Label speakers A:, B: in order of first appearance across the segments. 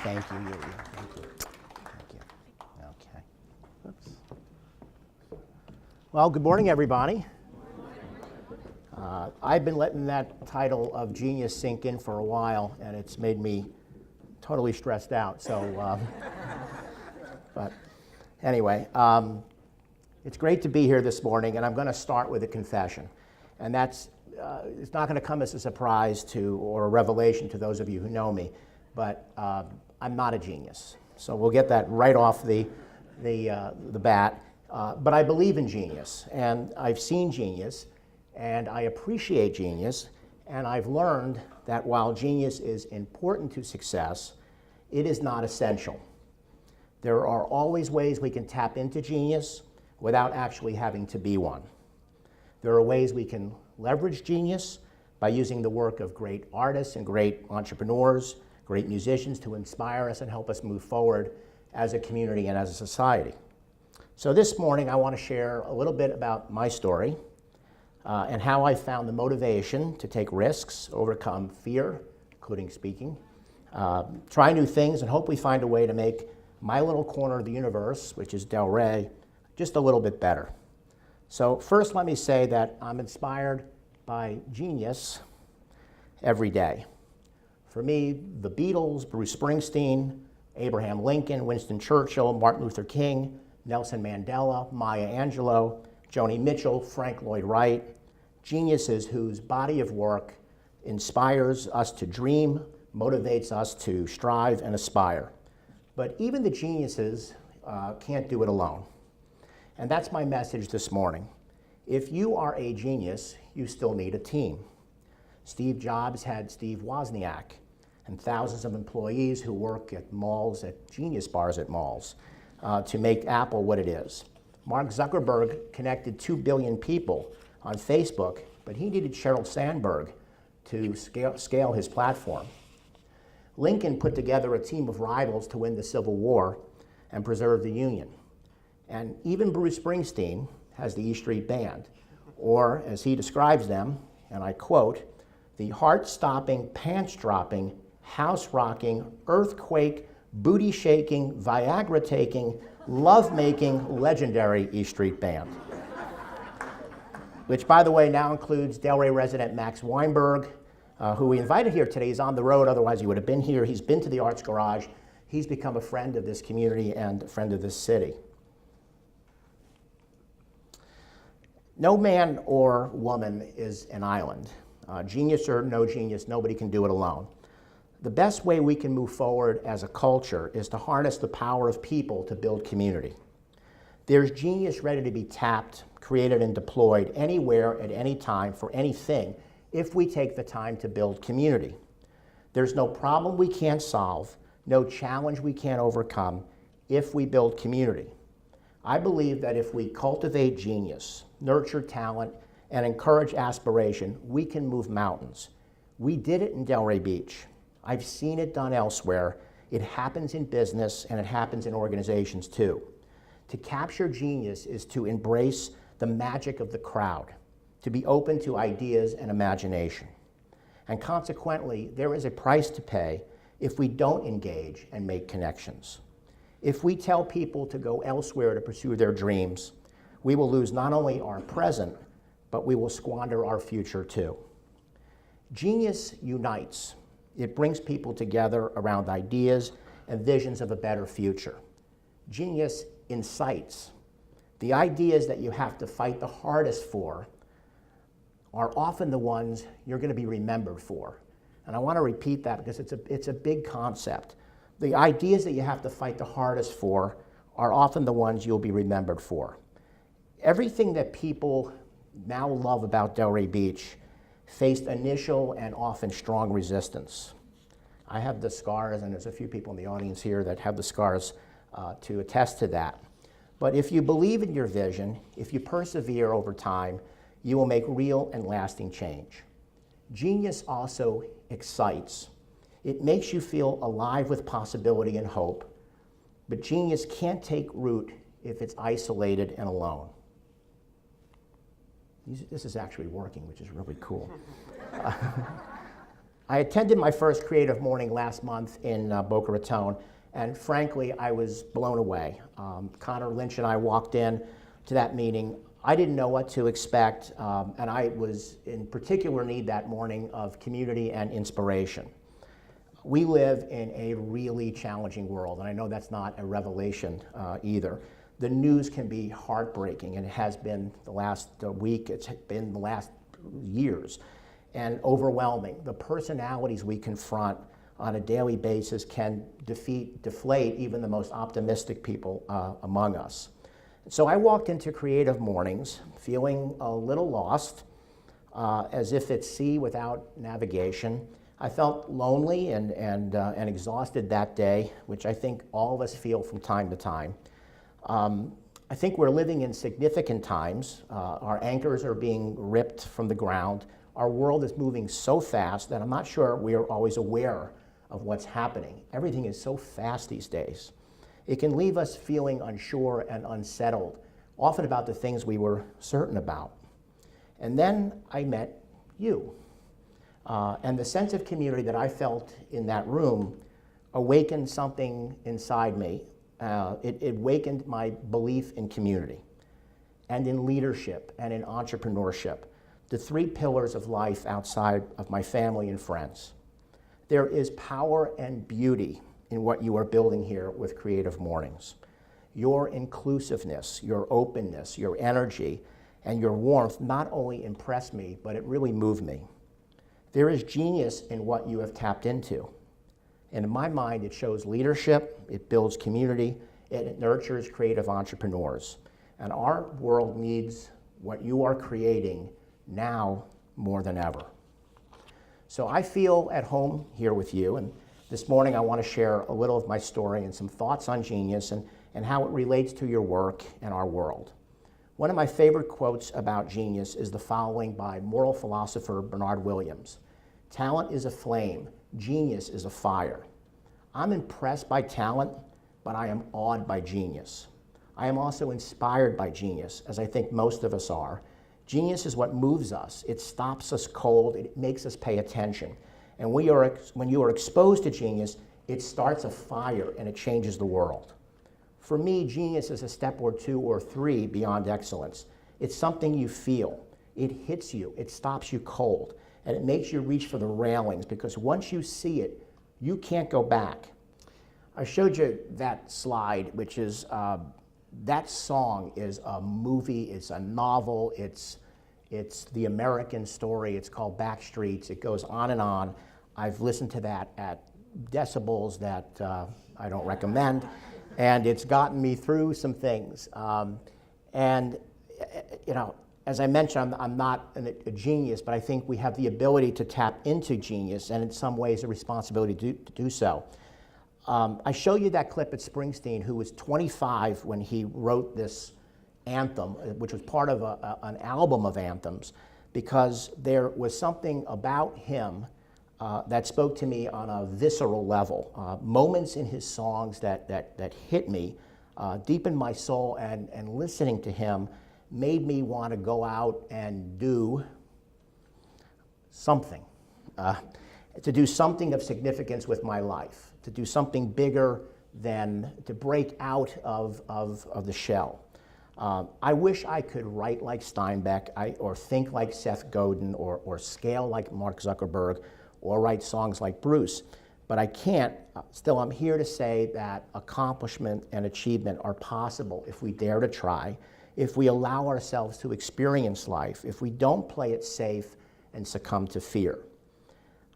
A: Thank you, Thank you. Thank you. Okay. Oops. Well, good morning, everybody. I've been letting that title of genius sink in for a while, and it's made me totally stressed out. So, but anyway, it's great to be here this morning, and I'm going to start with a confession. And that's, it's not going to come as a surprise to, or a revelation to those of you who know me, but I'm not a genius. So we'll get that right off the bat. But I believe in genius, and I've seen genius, and I appreciate genius, and I've learned that while genius is important to success, it is not essential. There are always ways we can tap into genius without actually having to be one. There are ways we can leverage genius by using the work of great artists and great entrepreneurs, great musicians to inspire us and help us move forward as a community and as a society. So this morning I want to share a little bit about my story and how I found the motivation to take risks, overcome fear, including speaking, try new things, and hopefully find a way to make my little corner of the universe, which is Delray, just a little bit better. So first let me say that I'm inspired by genius every day. For me, the Beatles, Bruce Springsteen, Abraham Lincoln, Winston Churchill, Martin Luther King, Nelson Mandela, Maya Angelou, Joni Mitchell, Frank Lloyd Wright, geniuses whose body of work inspires us to dream, motivates us to strive and aspire. But even the geniuses can't do it alone. And that's my message this morning. If you are a genius, you still need a team. Steve Jobs had Steve Wozniak and thousands of employees who work at malls, at genius bars at malls, to make Apple what it is. Mark Zuckerberg connected 2 billion people on Facebook, but he needed Sheryl Sandberg to scale his platform. Lincoln put together a team of rivals to win the Civil War and preserve the Union. And even Bruce Springsteen has the E Street Band, or as he describes them, and I quote, the heart-stopping, pants-dropping, house-rocking, earthquake, booty-shaking, Viagra-taking, love-making, legendary E Street Band. Which, by the way, now includes Delray resident Max Weinberg, who we invited here today. He's on the road, otherwise he would have been here. He's been to the Arts Garage. He's become a friend of this community and a friend of this city. No man or woman is an island. Genius or no genius, nobody can do it alone. The best way we can move forward as a culture is to harness the power of people to build community. There's genius ready to be tapped, created, and deployed anywhere at any time for anything if we take the time to build community. There's no problem we can't solve, no challenge we can't overcome if we build community. I believe that if we cultivate genius, nurture talent, and encourage aspiration, we can move mountains. We did it in Delray Beach. I've seen it done elsewhere. It happens in business and it happens in organizations too. To capture genius is to embrace the magic of the crowd, to be open to ideas and imagination. And consequently, there is a price to pay if we don't engage and make connections. If we tell people to go elsewhere to pursue their dreams, we will lose not only our present, but we will squander our future too. Genius unites. It brings people together around ideas and visions of a better future. Genius incites. The ideas that you have to fight the hardest for are often the ones you're going to be remembered for. And I want to repeat that because it's a big concept. The ideas that you have to fight the hardest for are often the ones you'll be remembered for. Everything that people now love about Delray Beach faced initial and often strong resistance. I have the scars, and there's a few people in the audience here that have the scars to attest to that. But if you believe in your vision, if you persevere over time, you will make real and lasting change. Genius also excites. It makes you feel alive with possibility and hope, but genius can't take root if it's isolated and alone. This is actually working, which is really cool. I attended my first Creative Morning last month in Boca Raton, and frankly, I was blown away. Connor Lynch and I walked in to that meeting. I didn't know what to expect, and I was in particular need that morning of community and inspiration. We live in a really challenging world, and I know that's not a revelation either. The news can be heartbreaking, and it has been the last week, it's been the last years, and overwhelming. The personalities we confront on a daily basis can deflate even the most optimistic people among us. So I walked into Creative Mornings feeling a little lost, as if it's sea without navigation. I felt lonely and exhausted that day, which I think all of us feel from time to time. I think we're living in significant times. Our anchors are being ripped from the ground. Our world is moving so fast that I'm not sure we are always aware of what's happening. Everything is so fast these days. It can leave us feeling unsure and unsettled, often about the things we were certain about. And then I met you. And the sense of community that I felt in that room awakened something inside me. It awakened my belief in community and in leadership and in entrepreneurship, the three pillars of life outside of my family and friends. There is power and beauty in what you are building here with Creative Mornings. Your inclusiveness, your openness, your energy, and your warmth not only impressed me, but it really moved me. There is genius in what you have tapped into. And in my mind, it shows leadership, it builds community, it nurtures creative entrepreneurs. And our world needs what you are creating now more than ever. So I feel at home here with you, and this morning I want to share a little of my story and some thoughts on genius and how it relates to your work and our world. One of my favorite quotes about genius is the following by moral philosopher Bernard Williams. Talent is a flame, genius is a fire. I'm impressed by talent, but I am awed by genius. I am also inspired by genius, as I think most of us are. Genius is what moves us. It stops us cold. It makes us pay attention. And when you are exposed to genius, it starts a fire and it changes the world. For me, genius is a step or two or three beyond excellence. It's something you feel. It hits you. It stops you cold. And it makes you reach for the railings, because once you see it, you can't go back. I showed you that slide, which is, that song is a movie, it's a novel, it's the American story, it's called Backstreets, it goes on and on. I've listened to that at decibels that I don't recommend, and it's gotten me through some things. And you know, as I mentioned, I'm not a genius, but I think we have the ability to tap into genius, and in some ways a responsibility to do so. I show you that clip at Springsteen, who was 25 when he wrote this anthem, which was part of an album of anthems, because there was something about him that spoke to me on a visceral level. Moments in his songs that hit me deep in my soul, and listening to him made me want to go out and do something, to do something of significance with my life, to do something bigger than to break out of the shell. I wish I could write like Steinbeck, or think like Seth Godin, or scale like Mark Zuckerberg, or write songs like Bruce, but I can't. Still, I'm here to say that accomplishment and achievement are possible if we dare to try, if we allow ourselves to experience life, if we don't play it safe and succumb to fear.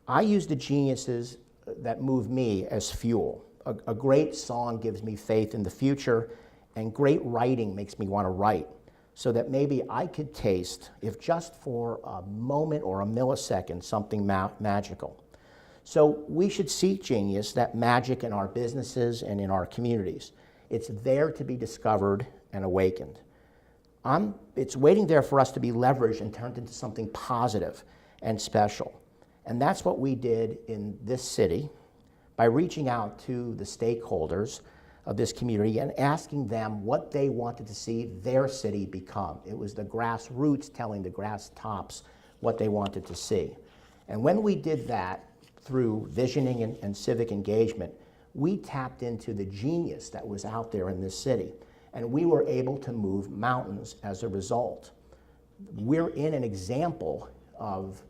A: I use the geniuses that move me as fuel. A great song gives me faith in the future, and great writing makes me want to write, so that maybe I could taste, if just for a moment or a millisecond, something magical. So we should seek genius, that magic, in our businesses and in our communities. It's there to be discovered and awakened. It's waiting there for us to be leveraged and turned into something positive and special. And that's what we did in this city by reaching out to the stakeholders of this community and asking them what they wanted to see their city become. It was the grassroots telling the grass tops what they wanted to see. And when we did that, through visioning and civic engagement, we tapped into the genius that was out there in this city, and we were able to move mountains as a result. We're in an example of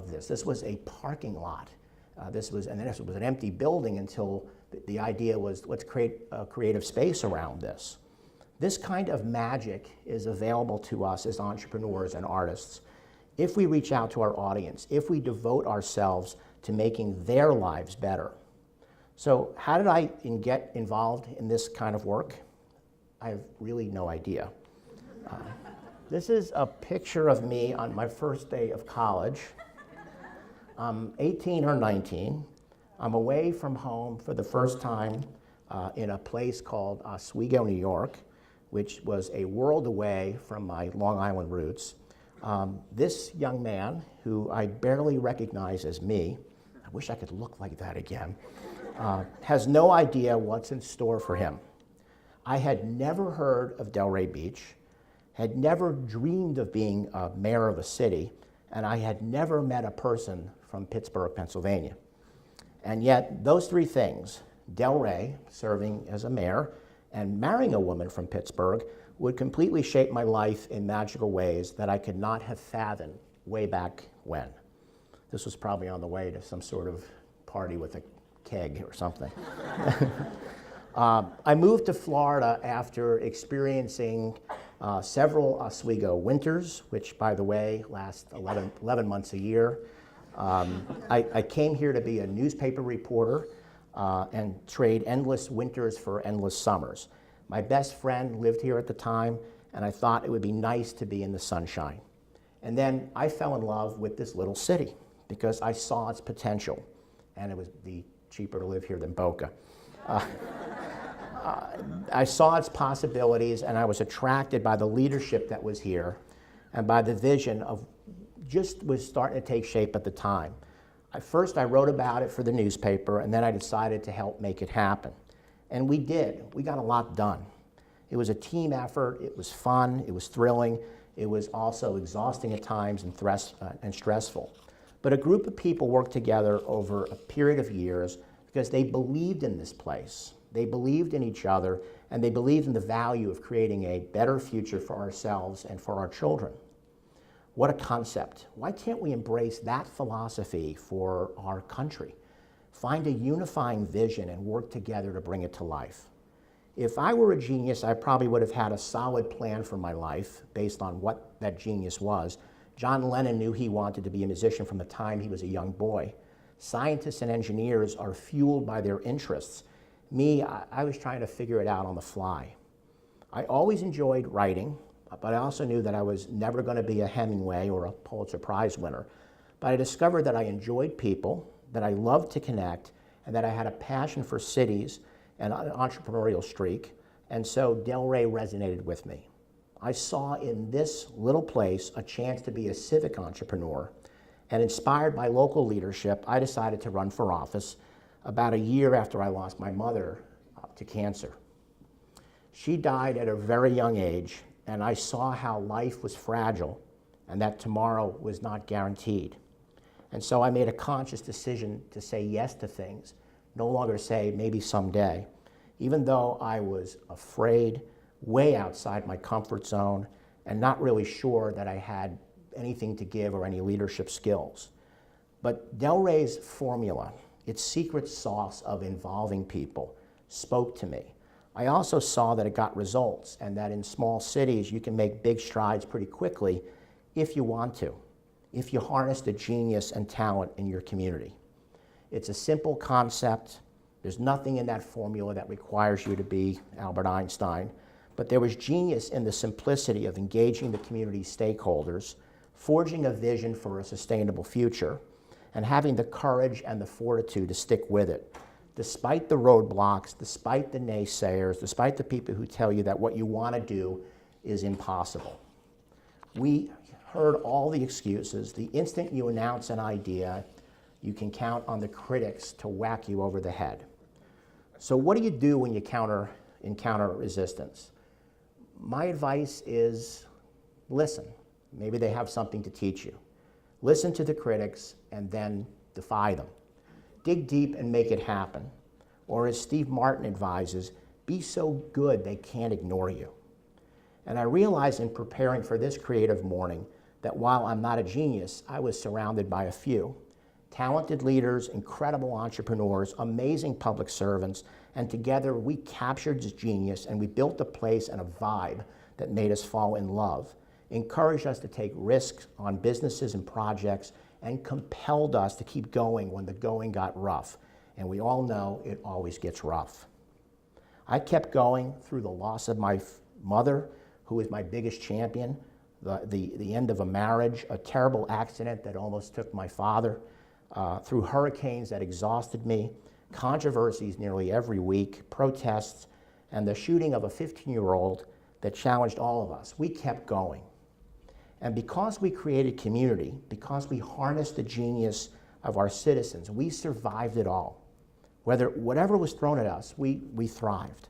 A: this. This was a parking lot. This was an empty building until the idea was, let's create a creative space around this. This kind of magic is available to us as entrepreneurs and artists if we reach out to our audience, if we devote ourselves to making their lives better. So how did I get involved in this kind of work? I have really no idea. This is a picture of me on my first day of college. I'm 18 or 19. I'm away from home for the first time in a place called Oswego, New York, which was a world away from my Long Island roots. This young man, who I barely recognize as me, I wish I could look like that again, has no idea what's in store for him. I had never heard of Delray Beach, had never dreamed of being a mayor of a city, and I had never met a person from Pittsburgh, Pennsylvania. And yet, those three things, Delray, serving as a mayor, and marrying a woman from Pittsburgh, would completely shape my life in magical ways that I could not have fathomed way back when. This was probably on the way to some sort of party with a keg or something. I moved to Florida after experiencing several Oswego winters, which, by the way, last 11 months a year. I came here to be a newspaper reporter and trade endless winters for endless summers. My best friend lived here at the time, and I thought it would be nice to be in the sunshine. And then I fell in love with this little city because I saw its potential, and it would be cheaper to live here than Boca. I saw its possibilities, and I was attracted by the leadership that was here and by the vision of just was starting to take shape at the time. First, I wrote about it for the newspaper, and then I decided to help make it happen. And we did. We got a lot done. It was a team effort. It was fun. It was thrilling. It was also exhausting at times and stressful. But a group of people worked together over a period of years because they believed in this place. They believed in each other, and they believed in the value of creating a better future for ourselves and for our children. What a concept. Why can't we embrace that philosophy for our country? Find a unifying vision and work together to bring it to life. If I were a genius, I probably would have had a solid plan for my life based on what that genius was. John Lennon knew he wanted to be a musician from the time he was a young boy. Scientists and engineers are fueled by their interests. Me, I was trying to figure it out on the fly. I always enjoyed writing, but I also knew that I was never going to be a Hemingway or a Pulitzer Prize winner. But I discovered that I enjoyed people, that I loved to connect, and that I had a passion for cities and an entrepreneurial streak, and so Delray resonated with me. I saw in this little place a chance to be a civic entrepreneur, and inspired by local leadership, I decided to run for office about a year after I lost my mother to cancer. She died at a very young age, and I saw how life was fragile and that tomorrow was not guaranteed. And so I made a conscious decision to say yes to things, no longer say maybe someday, even though I was afraid, way outside my comfort zone, and not really sure that I had anything to give or any leadership skills. But Delray's formula, its secret sauce of involving people, spoke to me. I also saw that it got results, and that in small cities you can make big strides pretty quickly if you want to, if you harness the genius and talent in your community. It's a simple concept. There's nothing in that formula that requires you to be Albert Einstein, but there was genius in the simplicity of engaging the community stakeholders, forging a vision for a sustainable future, and having the courage and the fortitude to stick with it, despite the roadblocks, despite the naysayers, despite the people who tell you that what you want to do is impossible. We heard all the excuses. The instant you announce an idea, you can count on the critics to whack you over the head. So what do you do when you encounter resistance? My advice is listen. Maybe they have something to teach you. Listen to the critics and then defy them. dig deep and make it happen. Or as Steve Martin advises, be so good they can't ignore you. And I realized in preparing for this creative morning that while I'm not a genius, I was surrounded by a few. Talented leaders, incredible entrepreneurs, amazing public servants, and together we captured this genius and we built a place and a vibe that made us fall in love, encouraged us to take risks on businesses and projects, and compelled us to keep going when the going got rough. And we all know it always gets rough. I kept going through the loss of my mother, who was my biggest champion, the end of a marriage, a terrible accident that almost took my father, through hurricanes that exhausted me, controversies nearly every week, protests, and the shooting of a 15-year-old that challenged all of us. We kept going. And because we created community, because we harnessed the genius of our citizens, we survived it all. Whatever was thrown at us, we thrived.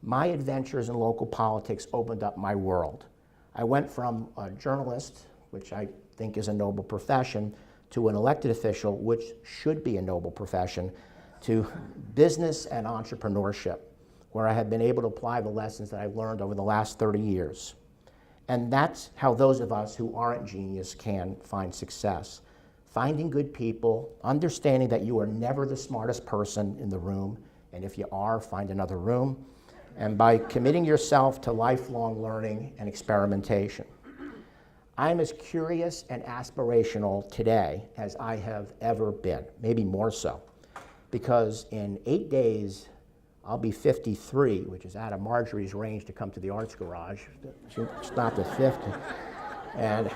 A: My adventures in local politics opened up my world. I went from a journalist, which I think is a noble profession, to an elected official, which should be a noble profession, to business and entrepreneurship, where I have been able to apply the lessons that I've learned over the last 30 years. And that's how those of us who aren't genius can find success. Finding good people, understanding that you are never the smartest person in the room, and if you are, find another room, and by committing yourself to lifelong learning and experimentation. I'm as curious and aspirational today as I have ever been, maybe more so, because in 8 days, I'll be 53, which is out of Marjorie's range to come to the Arts Garage. She stopped at 50. And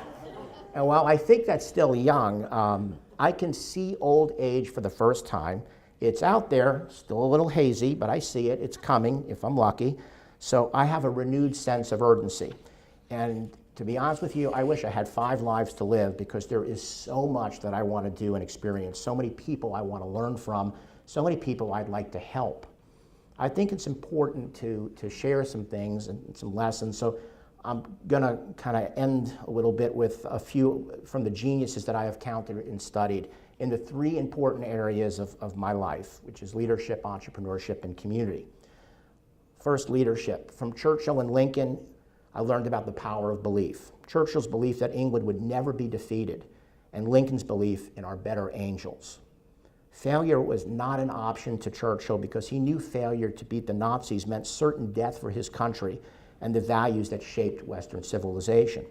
A: while I think that's still young, I can see old age for the first time. It's out there, still a little hazy, but I see it. It's coming, if I'm lucky. So I have a renewed sense of urgency. And to be honest with you, I wish I had 5 lives to live, because there is so much that I want to do and experience, so many people I want to learn from, so many people I'd like to help. I think it's important to share some things and some lessons. So I'm going to kind of end a little bit with a few from the geniuses that I have counted and studied in the 3 important areas of my life, which is leadership, entrepreneurship, and community. First, leadership. From Churchill and Lincoln, I learned about the power of belief. Churchill's belief that England would never be defeated, and Lincoln's belief in our better angels. Failure was not an option to Churchill because he knew failure to beat the Nazis meant certain death for his country and the values that shaped Western civilization.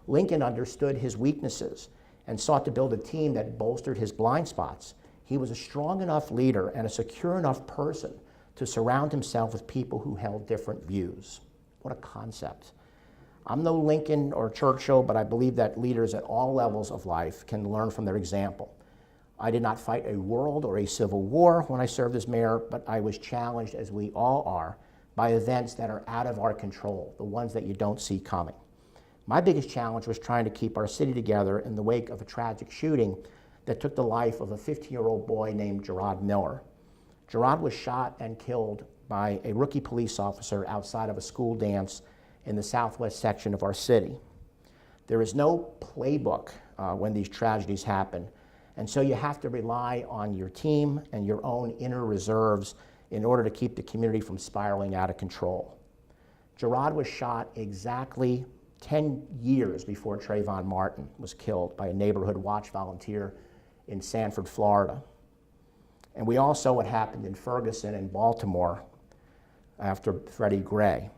A: Lincoln understood his weaknesses and sought to build a team that bolstered his blind spots. He was a strong enough leader and a secure enough person to surround himself with people who held different views. What a concept. I'm no Lincoln or Churchill, but I believe that leaders at all levels of life can learn from their example. I did not fight a world or a civil war when I served as mayor, but I was challenged, as we all are, by events that are out of our control, the ones that you don't see coming. My biggest challenge was trying to keep our city together in the wake of a tragic shooting that took the life of a 15-year-old boy named Gerard Miller. Gerard was shot and killed by a rookie police officer outside of a school dance in the southwest section of our city. There is no playbook when these tragedies happen, and so you have to rely on your team and your own inner reserves in order to keep the community from spiraling out of control. Gerard was shot exactly 10 years before Trayvon Martin was killed by a neighborhood watch volunteer in Sanford, Florida. And we all saw what happened in Ferguson and Baltimore after Freddie Gray.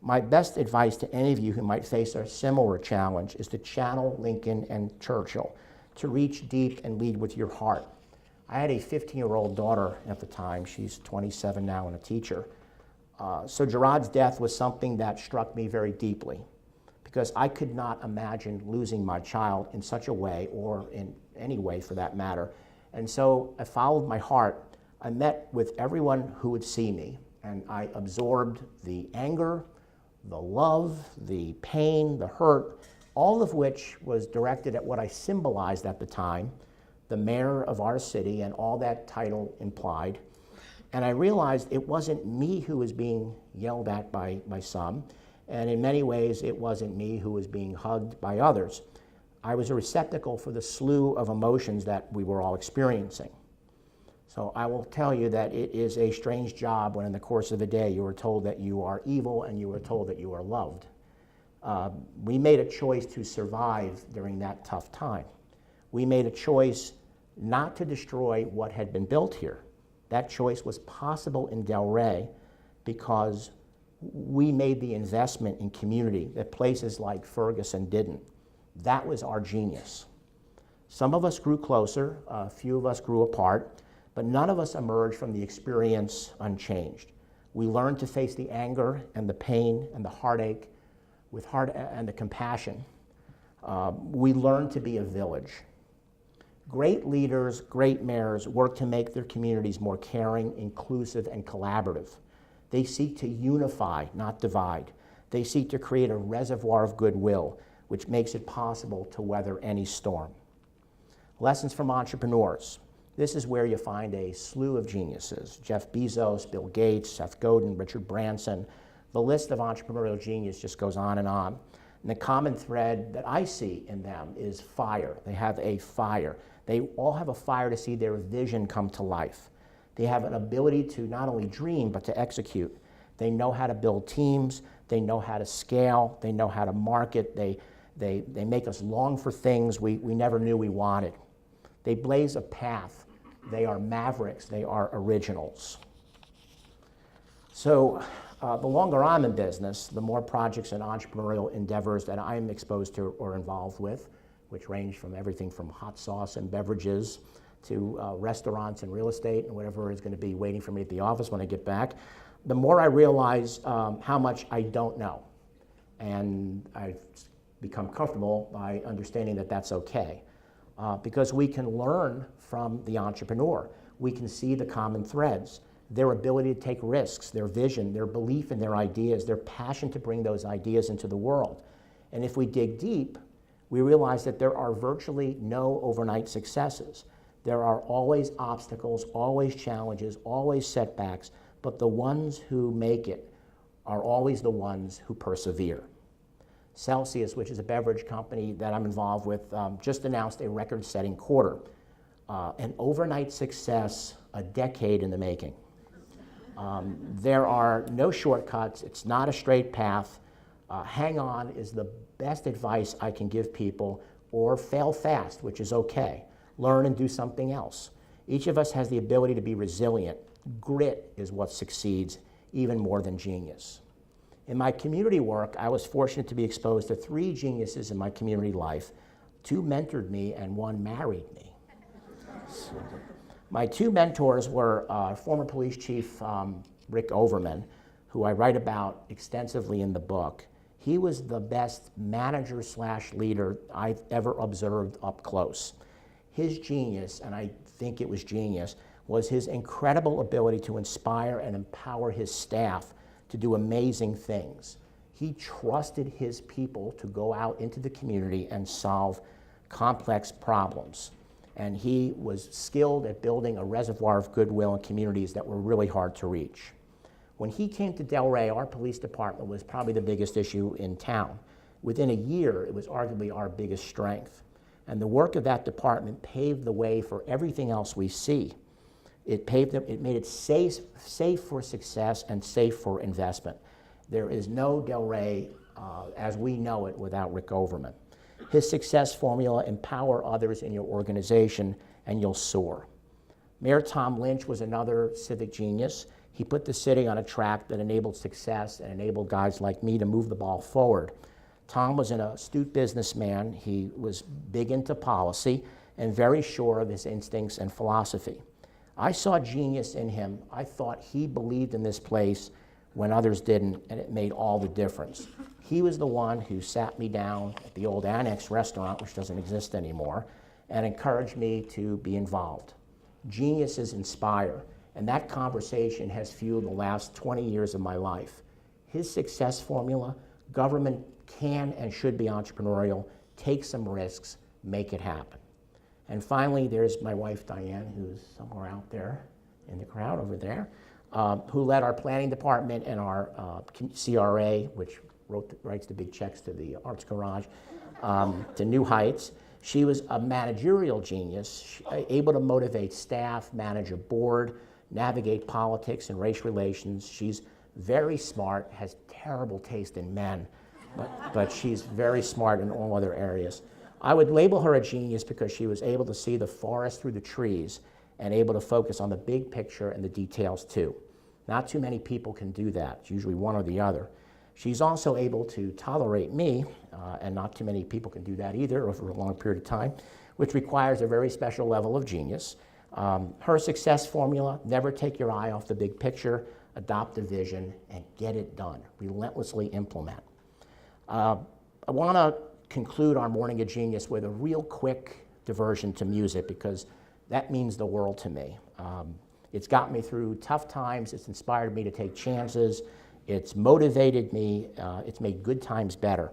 A: My best advice to any of you who might face a similar challenge is to channel Lincoln and Churchill, to reach deep and lead with your heart. I had a 15-year-old daughter at the time. She's 27 now and a teacher. So Gerard's death was something that struck me very deeply, because I could not imagine losing my child in such a way, or in any way for that matter. And so I followed my heart. I met with everyone who would see me, and I absorbed the anger, the love, the pain, the hurt, all of which was directed at what I symbolized at the time, the mayor of our city and all that title implied. And I realized it wasn't me who was being yelled at by some, and in many ways it wasn't me who was being hugged by others. I was a receptacle for the slew of emotions that we were all experiencing. So I will tell you that it is a strange job when in the course of a day you are told that you are evil and you are told that you are loved. We made a choice to survive during that tough time. We made a choice not to destroy what had been built here. That choice was possible in Delray because we made the investment in community that places like Ferguson didn't. That was our genius. Some of us grew closer, a few of us grew apart, but none of us emerged from the experience unchanged. We learned to face the anger and the pain and the heartache with heart and the compassion. We learned to be a village. Great leaders, great mayors work to make their communities more caring, inclusive, and collaborative. They seek to unify, not divide. They seek to create a reservoir of goodwill, which makes it possible to weather any storm. Lessons from entrepreneurs. This is where you find a slew of geniuses. Jeff Bezos, Bill Gates, Seth Godin, Richard Branson. The list of entrepreneurial genius just goes on. And the common thread that I see in them is fire. They have a fire. They all have a fire to see their vision come to life. They have an ability to not only dream, but to execute. They know how to build teams. They know how to scale. They know how to market. They make us long for things we never knew we wanted. They blaze a path. They are mavericks. They are originals. So the longer I'm in business, the more projects and entrepreneurial endeavors that I'm exposed to or involved with, which range from everything from hot sauce and beverages to restaurants and real estate and whatever is going to be waiting for me at the office when I get back, the more I realize how much I don't know. And I've become comfortable by understanding that that's okay. Because we can learn from the entrepreneur. We can see the common threads, their ability to take risks, their vision, their belief in their ideas, their passion to bring those ideas into the world. And if we dig deep, we realize that there are virtually no overnight successes. There are always obstacles, always challenges, always setbacks, but the ones who make it are always the ones who persevere. Celsius, which is a beverage company that I'm involved with, just announced a record-setting quarter. An overnight success, a decade in the making. There are no shortcuts. It's not a straight path. Hang on is the best advice I can give people, or fail fast, which is okay. Learn and do something else. Each of us has the ability to be resilient. Grit is what succeeds, even more than genius. In my community work, I was fortunate to be exposed to 3 geniuses in my community life. 2 mentored me and 1 married me. So, my 2 mentors were former police chief Rick Overman, who I write about extensively in the book. He was the best manager/leader I've ever observed up close. His genius, and I think it was genius, was his incredible ability to inspire and empower his staff to do amazing things. He trusted his people to go out into the community and solve complex problems. And he was skilled at building a reservoir of goodwill in communities that were really hard to reach. When he came to Delray, our police department was probably the biggest issue in town. Within a year, it was arguably our biggest strength. And the work of that department paved the way for everything else we see. It made it safe for success and safe for investment. There is no Delray as we know it without Rick Overman. His success formula: empower others in your organization and you'll soar. Mayor Tom Lynch was another civic genius. He put the city on a track that enabled success and enabled guys like me to move the ball forward. Tom was an astute businessman. He was big into policy and very sure of his instincts and philosophy. I saw genius in him. I thought he believed in this place when others didn't, and it made all the difference. He was the one who sat me down at the old Annex restaurant, which doesn't exist anymore, and encouraged me to be involved. Geniuses inspire, and that conversation has fueled the last 20 years of my life. His success formula: government can and should be entrepreneurial, take some risks, make it happen. And finally, there's my wife, Diane, who's somewhere out there in the crowd over there, who led our planning department and our CRA, which writes the big checks to the Arts Garage, to new heights. She was a managerial genius, able to motivate staff, manage a board, navigate politics and race relations. She's very smart, has terrible taste in men, but she's very smart in all other areas. I would label her a genius because she was able to see the forest through the trees and able to focus on the big picture and the details too. Not too many people can do that. It's usually one or the other. She's also able to tolerate me, and not too many people can do that either over a long period of time, which requires a very special level of genius. Her success formula: never take your eye off the big picture, adopt a vision, and get it done. Relentlessly implement. I want to conclude our Morning of Genius with a real quick diversion to music because that means the world to me. It's got me through tough times, it's inspired me to take chances, it's motivated me, it's made good times better.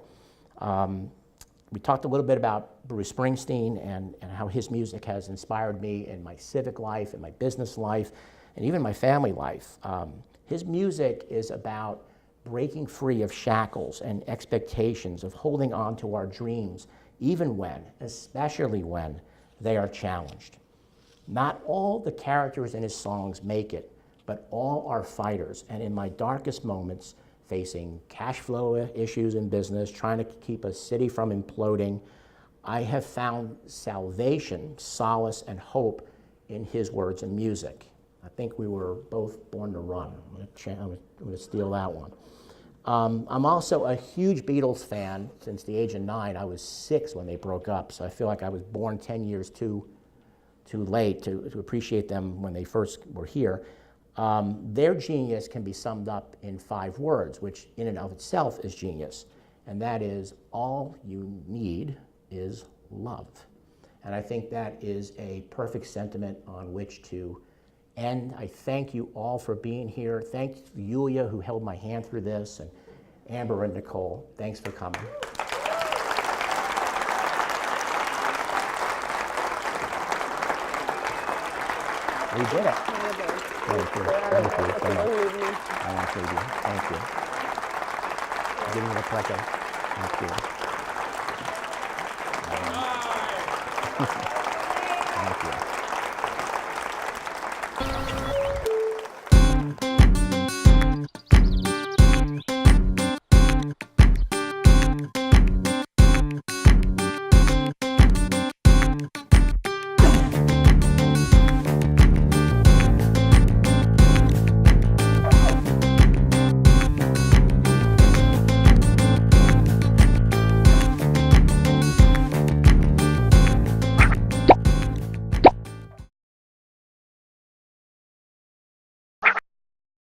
A: We talked a little bit about Bruce Springsteen and how his music has inspired me in my civic life, in my business life, and even my family life. His music is about breaking free of shackles and expectations, of holding on to our dreams, even when, especially when, they are challenged. Not all the characters in his songs make it, but all are fighters, and in my darkest moments, facing cash flow issues in business, trying to keep a city from imploding, I have found salvation, solace, and hope in his words and music. I think we were both born to run. I'm going to steal that one. I'm also a huge Beatles fan since the age of 9. I was 6 when they broke up, so I feel like I was born 10 years too late to appreciate them when they first were here. Their genius can be summed up in 5 words, which in and of itself is genius, and that is, all you need is love. And I think that is a perfect sentiment on which to end. I thank you all for being here. Thank Yulia, who held my hand through this, and Amber and Nicole. Thanks for coming. We did it. Thank you. Thank you so much. I want you. Thank you. Give me the pleasure. Thank you. Thank you.